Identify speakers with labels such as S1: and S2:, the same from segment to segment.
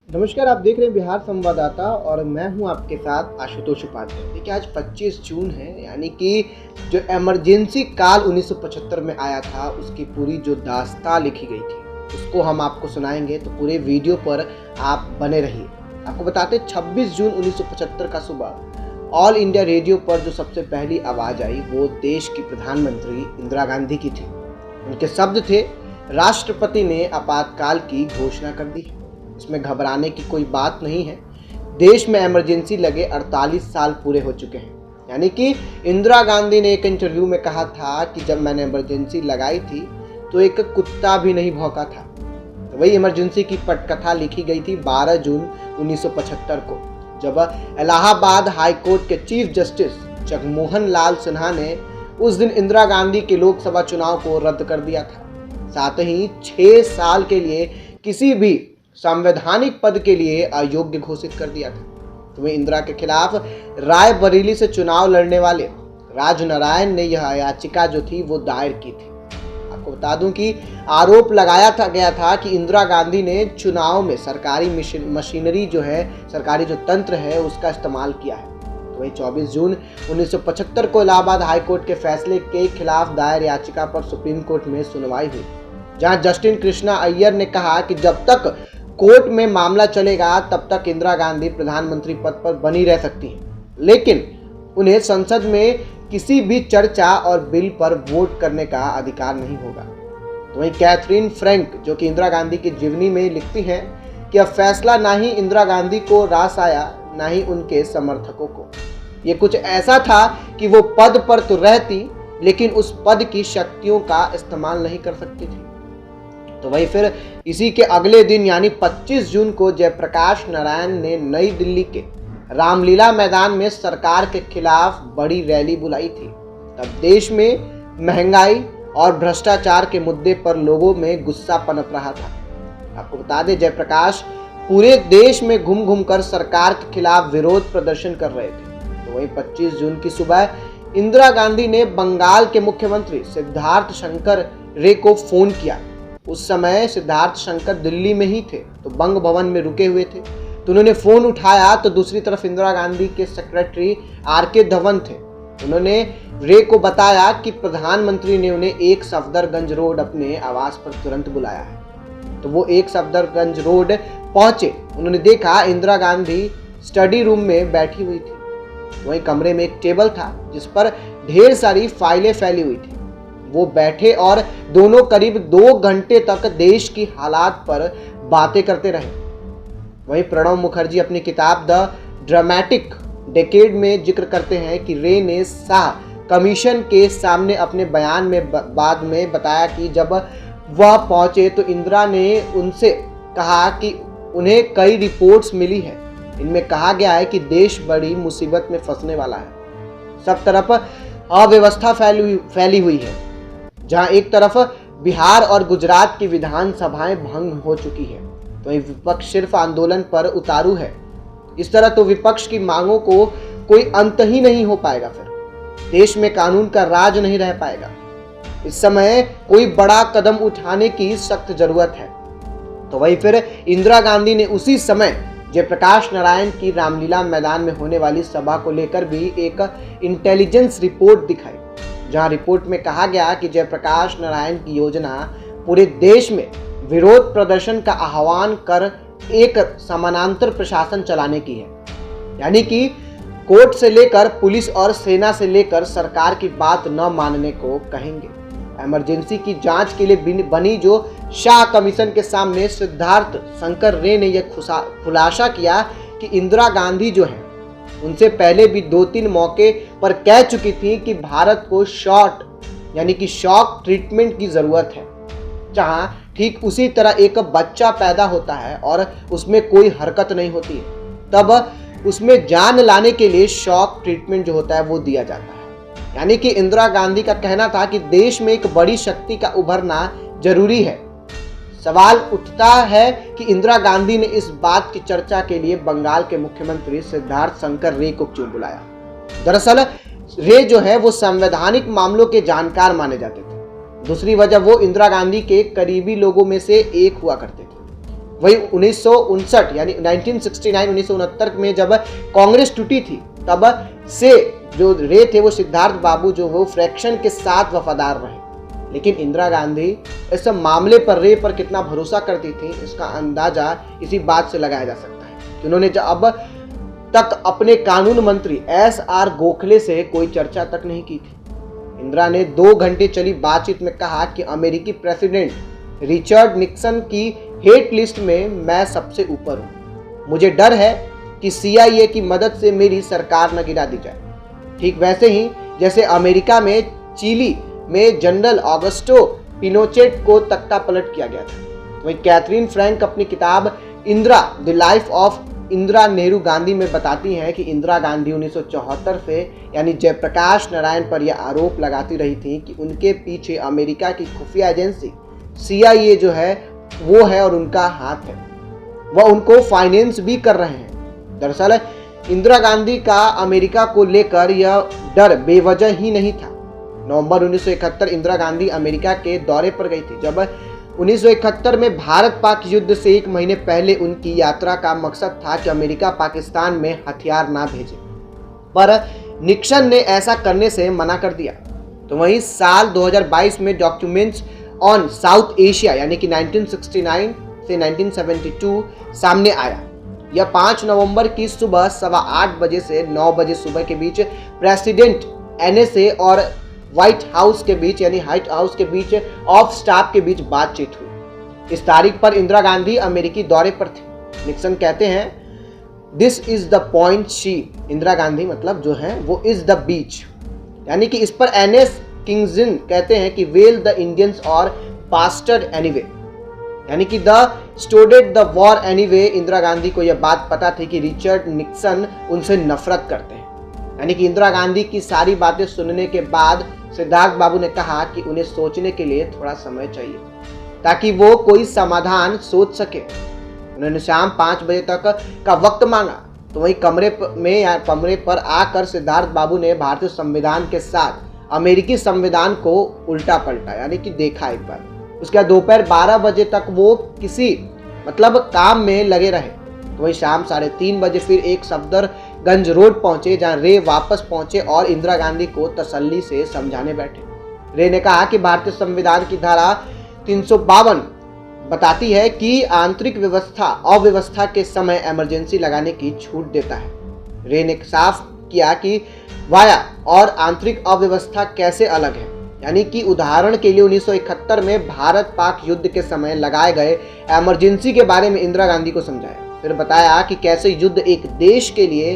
S1: नमस्कार, आप देख रहे हैं बिहार संवाददाता और मैं हूं आपके साथ आशुतोष उपाध्याय। देखिए, आज 25 जून है, यानी कि जो इमरजेंसी काल 1975 में आया था उसकी पूरी जो दास्तां लिखी गई थी उसको हम आपको सुनाएंगे, तो पूरे वीडियो पर आप बने रहिए। आपको बताते 26 जून 1975 का सुबह ऑल इंडिया रेडियो पर जो सबसे पहली आवाज़ आई वो देश की प्रधानमंत्री इंदिरा गांधी की थी। उनके शब्द थे, राष्ट्रपति ने आपातकाल की घोषणा कर दी। इसमें घबराने की कोई बात नहीं है। देश में इमरजेंसी लगे 48 साल पूरे हो चुके हैं। यानी कि इंदिरा गांधी ने एक इंटरव्यू में कहा था कि जब मैंने इमरजेंसी लगाई थी तो एक कुत्ता भी नहीं भौंका था। तो वही इमरजेंसी की पटकथा लिखी गई थी 12 जून 1975 को, जब इलाहाबाद हाई कोर्ट के चीफ जस्टिस जगमोहन लाल सिन्हा ने उस दिन इंदिरा गांधी के लोकसभा चुनाव को रद्द कर दिया था। साथ ही 6 साल के लिए किसी भी संवैधानिक पद के लिए अयोग्य घोषित कर दिया था। तो वहीं इंदिरा के खिलाफ रायबरेली से चुनाव लड़ने वाले राज नारायण ने यह याचिका जो थी वो दायर की थी। आपको बता दूं कि आरोप लगाया गया था कि इंदिरा गांधी ने चुनाव में सरकारी मशीनरी जो है, सरकारी जो तंत्र है उसका इस्तेमाल किया है। तो वही 24 जून 1975 को इलाहाबाद हाईकोर्ट के फैसले के खिलाफ दायर याचिका पर सुप्रीम कोर्ट में सुनवाई हुई, जहां जस्टिस कृष्णा अय्यर ने कहा कि जब तक कोर्ट में मामला चलेगा तब तक इंदिरा गांधी प्रधानमंत्री पद पर बनी रह सकती हैं, लेकिन उन्हें संसद में किसी भी चर्चा और बिल पर वोट करने का अधिकार नहीं होगा। तो वहीं कैथरीन फ्रैंक, जो कि इंदिरा गांधी की जीवनी में लिखती हैं कि अब फैसला ना ही इंदिरा गांधी को रास आया ना ही उनके समर्थकों को। ये कुछ ऐसा था कि वो पद पर तो रहती, लेकिन उस पद की शक्तियों का इस्तेमाल नहीं कर सकती थी। तो वही फिर इसी के अगले दिन यानी 25 जून को जयप्रकाश नारायण ने नई दिल्ली के रामलीला मैदान में सरकार के खिलाफ बड़ी रैली बुलाई थी। तब देश में महंगाई और भ्रष्टाचार के मुद्दे पर लोगों में गुस्सा पनप रहा था। आपको बता दें, जयप्रकाश पूरे देश में घूम घूम कर सरकार के खिलाफ विरोध प्रदर्शन कर रहे थे। तो वही 25 जून की सुबह इंदिरा गांधी ने बंगाल के मुख्यमंत्री सिद्धार्थ शंकर रे को फोन किया। उस समय सिद्धार्थ शंकर दिल्ली में ही थे, तो बंग भवन में रुके हुए थे। तो उन्होंने फोन उठाया तो दूसरी तरफ इंदिरा गांधी के सेक्रेटरी आर.के. धवन थे। उन्होंने रे को बताया कि प्रधानमंत्री ने उन्हें एक सफदरगंज रोड अपने आवास पर तुरंत बुलाया है। तो वो एक सफदरगंज रोड पहुंचे। उन्होंने देखा इंदिरा गांधी स्टडी रूम में बैठी हुई थी। वहीं कमरे में एक टेबल था जिस पर ढेर सारी फाइलें फैली हुई थी। वो बैठे और दोनों करीब 2 घंटे तक देश की हालात पर बातें करते रहे। वहीं प्रणब मुखर्जी अपनी किताब द ड्रामेटिक डेकेड में जिक्र करते हैं कि रे ने शाह कमीशन के सामने अपने बयान में बाद में बताया कि जब वह पहुंचे तो इंदिरा ने उनसे कहा कि उन्हें कई रिपोर्ट्स मिली है, इनमें कहा गया है कि देश बड़ी मुसीबत में फंसने वाला है। सब तरफ अव्यवस्था फैली हुई है, जहां एक तरफ बिहार और गुजरात की विधानसभाएं भंग हो चुकी है, तो विपक्ष सिर्फ आंदोलन पर उतारू है। इस तरह तो विपक्ष की मांगों को कोई अंत ही नहीं हो पाएगा। फिर देश में कानून का राज नहीं रह पाएगा। इस समय कोई बड़ा कदम उठाने की सख्त जरूरत है। तो वही फिर इंदिरा गांधी ने उसी समय जयप्रकाश नारायण की रामलीला मैदान में होने वाली सभा को लेकर भी एक इंटेलिजेंस रिपोर्ट दिखाई, जहां रिपोर्ट में कहा गया कि जयप्रकाश नारायण की योजना पूरे देश में विरोध प्रदर्शन का आह्वान कर एक समानांतर प्रशासन चलाने की है। यानी कि कोर्ट से लेकर पुलिस और सेना से लेकर सरकार की बात न मानने को कहेंगे। इमरजेंसी की जांच के लिए बनी जो शाह कमीशन के सामने सिद्धार्थ शंकर रे ने यह खुलासा किया कि इंदिरा गांधी जो है उनसे पहले भी 2-3 मौके पर कह चुकी थी कि भारत को शॉक ट्रीटमेंट की जरूरत है, जहां ठीक उसी तरह एक बच्चा पैदा होता है और उसमें कोई हरकत नहीं होती है, तब उसमें जान लाने के लिए शॉक ट्रीटमेंट जो होता है वो दिया जाता है। यानी कि इंदिरा गांधी का कहना था कि देश में एक बड़ी शक्ति का उभरना जरूरी है। सवाल उठता है कि इंदिरा गांधी ने इस बात की चर्चा के लिए बंगाल के मुख्यमंत्री सिद्धार्थ शंकर रे को क्यों बुलाया। दरअसल रे जो है वो संवैधानिक मामलों के जानकार माने जाते थे। दूसरी वजह वो इंदिरा गांधी के करीबी लोगों में से एक हुआ करते थे। वही 1959 यानी 1969 में जब कांग्रेस टूटी थी, तब से जो रे थे वो सिद्धार्थ बाबू जो वो फ्रैक्शन के साथ वफादार रहे। लेकिन इंदिरा गांधी इस मामले पर रे पर कितना भरोसा करती थी, इसका अंदाजा इसी बात से लगाया जा सकता है कि उन्होंने अब तक अपने कानून मंत्री SR गोखले से कोई चर्चा तक नहीं की थी। इंदिरा ने 2 घंटे चली बातचीत में कहा कि अमेरिकी प्रेसिडेंट रिचर्ड निक्सन की हेट लिस्ट में मैं सबसे ऊपर हूं। मुझे डर है कि CIA की मदद से मेरी सरकार न गिरा दी जाए, ठीक वैसे ही जैसे अमेरिका में चिली में जनरल ऑगस्टो पिनोचेट को तख्ता पलट किया गया था। वहीं कैथरीन फ्रैंक अपनी किताब Indira the life of Indira Nehru Gandhi में बताती हैं कि इंदिरा गांधी 1974 से यानी जयप्रकाश नारायण पर यह आरोप लगाती रही थी कि उनके पीछे अमेरिका की खुफिया एजेंसी CIA जो है वो है और उनका हाथ है, वह उनको फाइनेंस भी कर रहे हैं। दरअसल इंदिरा गांधी का अमेरिका को लेकर यह डर बेवजह ही नहीं था। नवंबर 1971 इंदिरा गांधी अमेरिका के दौरे पर गई थी, जब 1971 में भारत पाक युद्ध से 1 महीने पहले उनकी यात्रा का मकसद था कि अमेरिका पाकिस्तान में हथियार ना भेजे, पर निक्सन ने ऐसा करने से मना कर दिया। तो वहीं साल 2022 में डॉक्यूमेंट्स ऑन साउथ एशिया यानी कि 1969 से 1972 सामने आया। यह 5 नवंबर की सुबह 8:15 बजे से 9 बजे सुबह के बीच प्रेसिडेंट NSA और व्हाइट हाउस के बीच यानी व्हाइट हाउस के बीच ऑफ स्टाफ के बीच बातचीत हुई। इस तारीख पर इंदिरा गांधी अमेरिकी दौरे पर थी। निक्सन कहते हैं this is the point she, Indira Gandhi मतलब जो है वो इज द बीच, यानी कि इस पर NS किंगजिन कहते हैं कि वेल द इंडियंस और पास्टर्ड एनीवे, यानी कि द स्टोडेड the war anyway. Indira Gandhi को यह बात पता थी कि रिचर्ड निक्सन उनसे नफरत करते हैं। यानी कि इंदिरा गांधी की सारी बातें सुनने के बाद सिद्धार्थ बाबू ने कहा कि उन्हें सोचने के लिए थोड़ा समय चाहिए ताकि वो कोई समाधान सोच सके। उन्होंने शाम 5 बजे तक का वक्त मांगा। तो वही कमरे पर आकर सिद्धार्थ बाबू ने भारतीय संविधान के साथ अमेरिकी संविधान को उल्टा पलटा, यानी कि देखा एक बार। उसके बाद दोपहर 12 बजे तक वो किसी काम में लगे रहे। तो वही शाम 3:30 बजे फिर एक सफदरगंज रोड पहुंचे, जहां रे वापस पहुंचे और इंदिरा गांधी को तसल्ली से समझाने बैठे। रे ने कहा कि भारतीय संविधान की धारा 352 बताती है कि आंतरिक अव्यवस्था के समय इमरजेंसी लगाने की छूट देता है। रे ने साफ किया कि वाया और आंतरिक अव्यवस्था कैसे अलग है, यानी कि उदाहरण के लिए 1971 में भारत पाक युद्ध के समय लगाए गए इमरजेंसी के बारे में इंदिरा गांधी को समझाया। फिर बताया कि कैसे युद्ध एक देश के लिए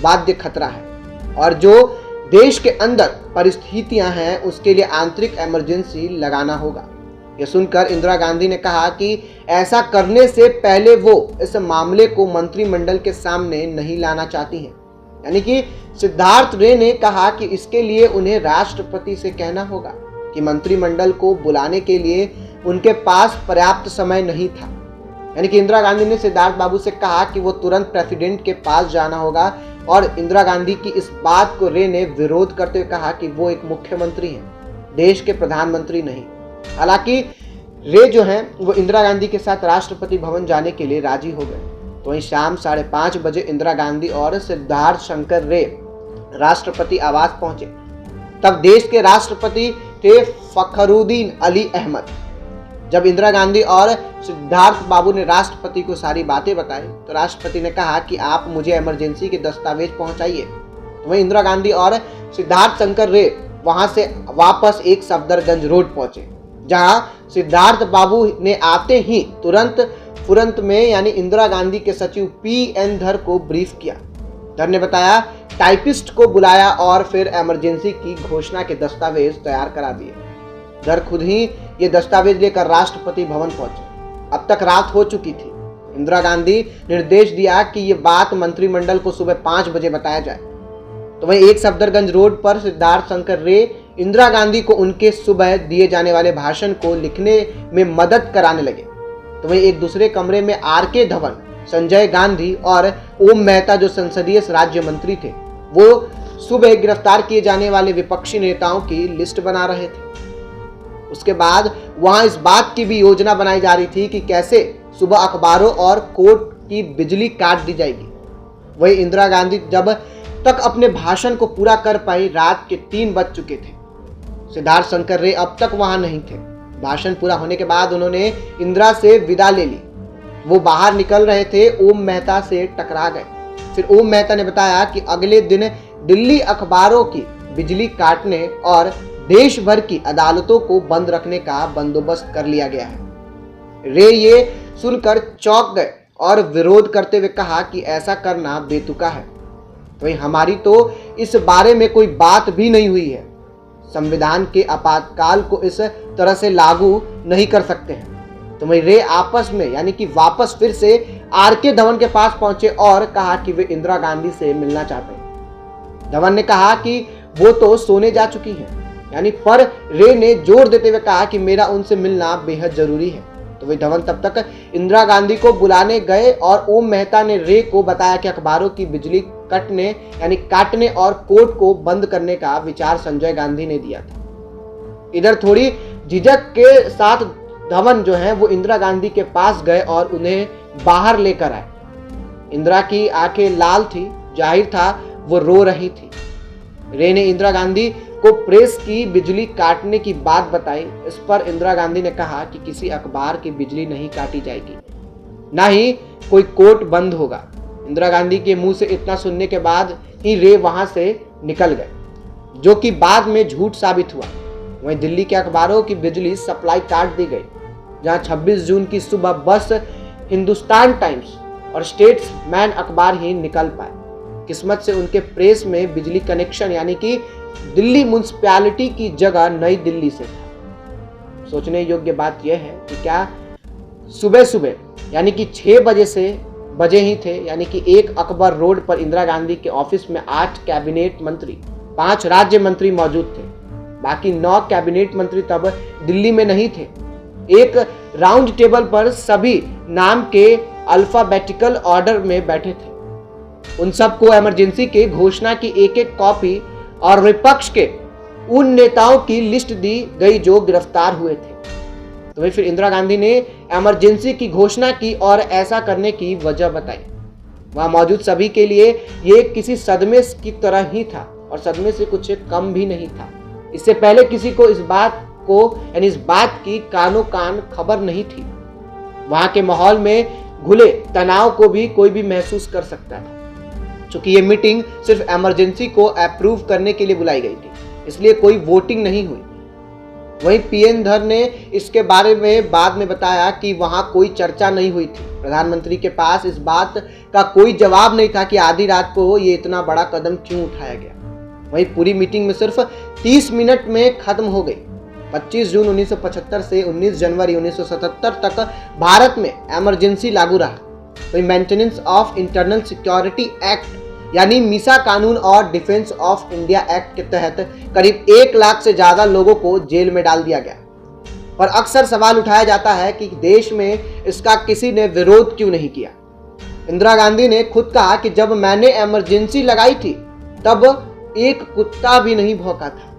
S1: बाध्य खतरा है और जो देश के अंदर परिस्थितियां हैं उसके लिए आंतरिक इमरजेंसी लगाना होगा। यह सुनकर इंदिरा गांधी ने कहा कि ऐसा करने से पहले वो इस मामले को मंत्रिमंडल के सामने नहीं लाना चाहती हैं। यानी कि सिद्धार्थ रे ने कहा कि इसके लिए उन्हें राष्ट्रपति से कहना होगा कि मंत्रिमंडल को बुलाने के लिए उनके पास पर्याप्त समय नहीं था। यानी कि इंदिरा गांधी ने सिद्धार्थ बाबू से कहा कि वो तुरंत प्रेसिडेंट के पास जाना होगा और इंदिरा गांधी की इस बात को रे ने विरोध करते हुए कहा कि वो एक मुख्यमंत्री हैं, देश के प्रधानमंत्री नहीं। हालांकि रे जो हैं वो इंदिरा गांधी के साथ राष्ट्रपति भवन जाने के लिए राजी हो गए। तो वहीं शाम 5:30 बजे इंदिरा गांधी और सिद्धार्थ शंकर रे राष्ट्रपति आवास पहुंचे। तब देश के राष्ट्रपति थे फखरुद्दीन अली अहमद। जब इंदिरा गांधी और सिद्धार्थ बाबू ने राष्ट्रपति को सारी बातें बताई तो राष्ट्रपति ने कहा कि आप मुझे इमरजेंसी के दस्तावेज पहुंचाइए। तो वहीं इंदिरा गांधी और सिद्धार्थ शंकर रे वहां से वापस एक सफदरगंज रोड पहुंचे, जहां सिद्धार्थ बाबू ने आते ही तुरंत में यानी इंदिरा गांधी के सचिव PN धर को ब्रीफ किया। धर ने बताया टाइपिस्ट को बुलाया और फिर इमरजेंसी की घोषणा के दस्तावेज तैयार करा दिए। धर खुद ही ये दस्तावेज लेकर राष्ट्रपति भवन पहुंचे। अब तक रात हो चुकी थी। इंदिरा गांधी निर्देश दिया कि ये बात मंत्रिमंडल को सुबह 5 बजे बताया जाए। तो वहीं एक सफदरगंज रोड पर सिद्धार्थ शंकर रे इंदिरा गांधी को उनके सुबह दिए जाने वाले भाषण को लिखने में मदद कराने लगे। तो वहीं एक दूसरे कमरे में RK धवन, संजय गांधी और ओम मेहता जो संसदीय राज्य मंत्री थे, वो सुबह गिरफ्तार किए जाने वाले विपक्षी नेताओं की लिस्ट बना रहे थे। उसके बाद वहां इस बात की भी योजना बनाई जा रही थी कि कैसे सुबह अखबारों और कोर्ट की बिजली काट दी जाएगी। वही इंदिरा गांधी जब तक अपने भाषण को पूरा कर पाई रात के 3 बज चुके थे। सिद्धार्थ शंकर रे अब तक वहां नहीं थे। भाषण पूरा होने के बाद उन्होंने इंदिरा से विदा ले ली। वो बाहर निकल रहे थे, ओम मेहता से टकरा गए। फिर ओम मेहता ने बताया कि अगले दिन दिल्ली अखबारों की बिजली काटने और देश भर की अदालतों को बंद रखने का बंदोबस्त कर लिया गया है। रे ये सुनकर चौंक गए और विरोध करते हुए कहा कि ऐसा करना बेतुका है। तो हमारी तो इस बारे में कोई बात भी नहीं हुई है। संविधान के आपातकाल को इस तरह से लागू नहीं कर सकते हैं। तो वही रे आपस में यानी कि वापस फिर से आर.के. धवन के पास पहुंचे और कहा कि वे इंदिरा गांधी से मिलना चाहते हैं। धवन ने कहा कि वो तो सोने जा चुकी हैं, यानी पर रे ने जोर देते हुए कहा कि मेरा उनसे मिलना बेहद जरूरी है। तो वही धवन तब तक इंदिरा गांधी को बुलाने गए और ओम मेहता ने रे को बताया कि अखबारों की बिजली कटने यानी काटने और कोर्ट को बंद करने का विचार संजय गांधी ने दिया था। इधर थोड़ी झिझक के साथ धवन जो है वो इंदिरा गांधी के पास गए और उन्हें बाहर लेकर आए। इंदिरा की आंखें लाल थी, जाहिर था वो रो रही थी। रे ने इंदिरा गांधी को प्रेस की बिजली काटने की बात बताई। इस पर इंदिरा गांधी ने कहा कि किसी अखबार की बिजली नहीं काटी जाएगी, ना ही कोई कोर्ट बंद होगा। इंदिरा गांधी के मुंह से इतना सुनने के बाद ही रे वहां से निकल गए, जो कि बाद में झूठ साबित हुआ। वहीं दिल्ली के अखबारों की बिजली सप्लाई काट दी गई, जहां 26 जून की सुबह बस हिंदुस्तान टाइम्स और स्टेट्समैन अखबार ही निकल पाए। किस्मत से उनके प्रेस में बिजली कनेक्शन यानी कि दिल्ली म्युनिसिपैलिटी की जगह नई दिल्ली से था। सोचने योग्य बात यह है कि क्या सुबह सुबह यानी कि 6 बजे ही थे, यानी कि 1 अकबर रोड पर इंदिरा गांधी के ऑफिस में 8 कैबिनेट मंत्री, 5 राज्य मंत्री मौजूद थे। बाकी 9 कैबिनेट मंत्री तब दिल्ली में नहीं थे। एक राउंड टेबल पर सभी नाम के अल्फाबेटिकल ऑर्डर में बैठे थे। उन सबको इमरजेंसी के घोषणा की एक कॉपी और विपक्ष के उन नेताओं की लिस्ट दी गई जो गिरफ्तार हुए थे। तो वही फिर इंदिरा गांधी ने इमरजेंसी की घोषणा की और ऐसा करने की वजह बताई। वहां मौजूद सभी के लिए ये किसी सदमे की तरह ही था और सदमे से कुछ कम भी नहीं था। इससे पहले किसी को इस बात की कानों कान खबर नहीं थी। वहां के माहौल में घुले तनाव को भी कोई भी महसूस कर सकता था। चूंकि ये मीटिंग सिर्फ इमरजेंसी को अप्रूव करने के लिए बुलाई गई थी, इसलिए कोई वोटिंग नहीं हुई। वहीं पीएन धर ने इसके बारे में बाद में बताया कि वहां कोई चर्चा नहीं हुई थी। प्रधानमंत्री के पास इस बात का कोई जवाब नहीं था कि आधी रात को ये इतना बड़ा कदम क्यों उठाया गया। वहीं पूरी मीटिंग में सिर्फ 30 मिनट में खत्म हो गई। 25 जून 1975 से 19 जनवरी 1977 तक भारत में इमरजेंसी लागू रहा। वहीं maintenance of internal security act यानी मीसा कानून और डिफेंस ऑफ इंडिया एक्ट के तहत करीब 1 लाख से ज्यादा लोगों को जेल में डाल दिया गया। पर अक्सर सवाल उठाया जाता है कि देश में इसका किसी ने विरोध क्यों नहीं किया। इंदिरा गांधी ने खुद कहा कि जब मैंने इमरजेंसी लगाई थी तब एक कुत्ता भी नहीं भौंका था।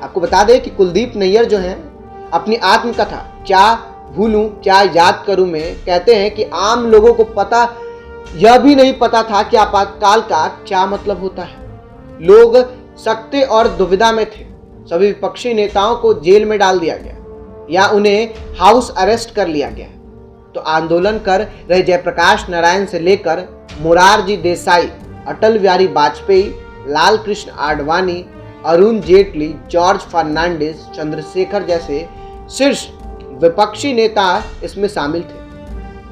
S1: आपको बता दें कि कुलदीप नैयर जो हैं अपनी आत्मकथा क्या भूलूं क्या याद करूं में कहते हैं कि आम लोगों को यह भी नहीं पता था कि आपातकाल का क्या मतलब होता है। लोग सकते और दुविधा में थे। सभी विपक्षी नेताओं को जेल में डाल दिया गया या उन्हें हाउस अरेस्ट कर लिया गया। तो आंदोलन कर रहे जयप्रकाश नारायण से लेकर मोरारजी देसाई, अटल बिहारी वाजपेयी, लाल कृष्ण आडवाणी, अरुण जेटली, जॉर्ज फर्नांडिस, चंद्रशेखर जैसे शीर्ष विपक्षी नेता इसमें शामिल थे।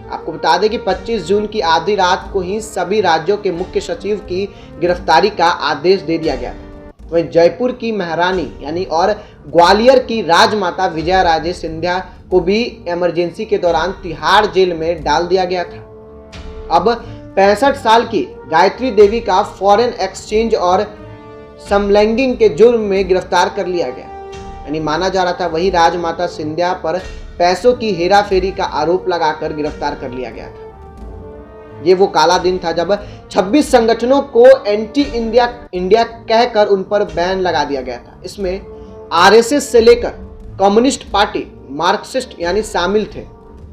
S1: आपको बता दें कि 25 जून की आधी रात को ही सभी राज्यों के मुख्य सचिव की गिरफ्तारी का आदेश दे दिया गया था। वहीं जयपुर की महारानी यानी और ग्वालियर की राजमाता विजया राजे सिंधिया को भी इमरजेंसी के दौरान तिहाड़ जेल में डाल दिया गया था। अब 65 साल की गायत्री देवी का फॉरेन एक्सचेंज और समलैंगिंग के जुर्म में गिरफ्तार कर लिया गया। यानी माना जा रहा था वही राजमाता सिंधिया पर पैसों की हेराफेरी का आरोप लगाकर गिरफ्तार कर लिया गया था। ये वो काला दिन था जब 26 संगठनों को एंटी इंडिया कहकर उन पर बैन लगा दिया गया था। इसमें आरएसएस से लेकर कम्युनिस्ट पार्टी, मार्क्सिस्ट यानी शामिल थे।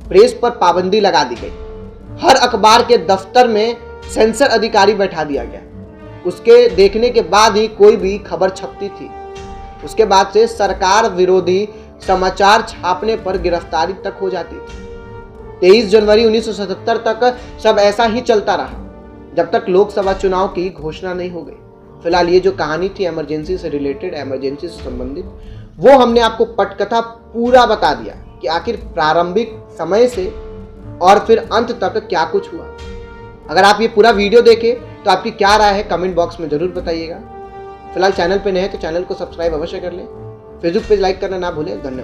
S1: प्रेस पर पाबंदी लगा दी गई। हर अखबार के दफ्तर में सेंसर अधिकारी बैठा दिया गया। उसके देखने के बाद ही कोई भी खबर छपती थी। उसके बाद से सरकार विरोधी समाचार छापने पर गिरफ्तारी तक हो जाती थी। 23 जनवरी 1977 तक सब ऐसा ही चलता रहा, जब तक लोकसभा चुनाव की घोषणा नहीं हो गई। फिलहाल ये जो कहानी थी इमरजेंसी से रिलेटेड, इमरजेंसी से संबंधित, वो हमने आपको पटकथा पूरा बता दिया कि आखिर प्रारंभिक समय से और फिर अंत तक क्या कुछ हुआ। अगर आप ये पूरा वीडियो देखें तो आपकी क्या राय है कमेंट बॉक्स में जरूर बताइएगा। फिलहाल चैनल पे नए हैं तो चैनल को सब्सक्राइब अवश्य कर लें। फेसबुक पेज लाइक करना ना भूलें। धन्यवाद।